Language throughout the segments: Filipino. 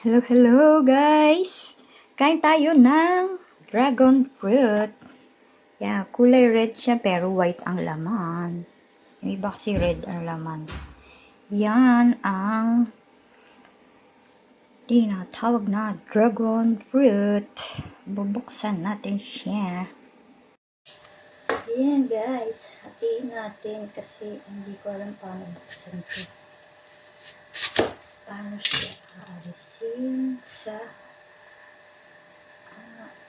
Hello, hello guys! Kain tayo ng dragon fruit. Yeah, kulay red siya pero white ang laman. Yung iba kasi red ang laman. Yan ang tinatawag na dragon fruit. Bubuksan natin siya. Ayan guys, hatiin natin kasi hindi ko alam paano buksan ito. Paano siya aalisin sa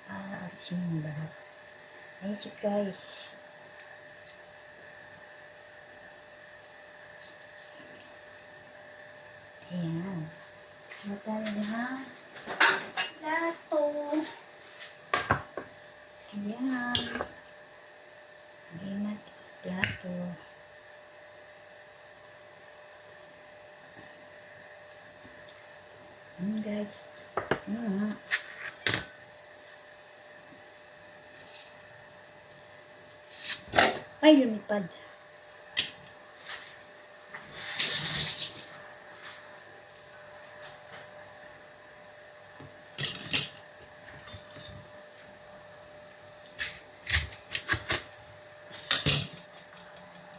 aalisin yung balat. Ayan siya guys. Ayan. Matay na plato. Ayan. Ayan na plato. Guys. Ay, lumipad.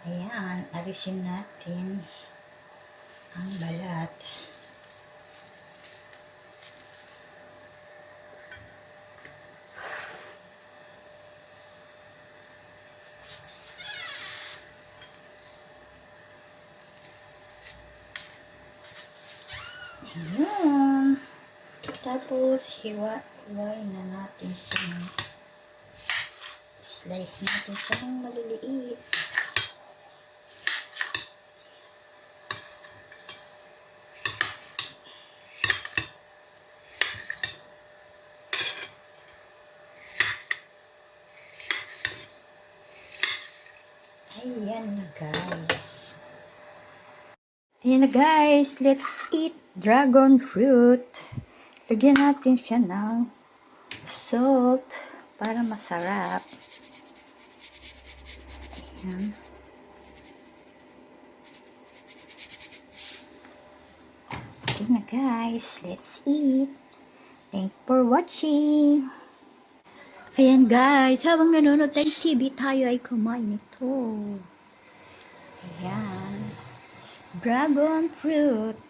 Ayan, alisin natin ang balat. Ayan. Tapos, hiwa-hiwain na natin siya. Slice natin siya ng maliliit. Ayan na guys. Ayan na guys. Let's eat dragon fruit. Lagyan natin siya ng salt para masarap. Ayan. Okay na guys. Let's eat. Thanks for watching. Ayan guys, habang nanonood tayo TV, tayo ay kumain ito. Ayan. Dragon fruit.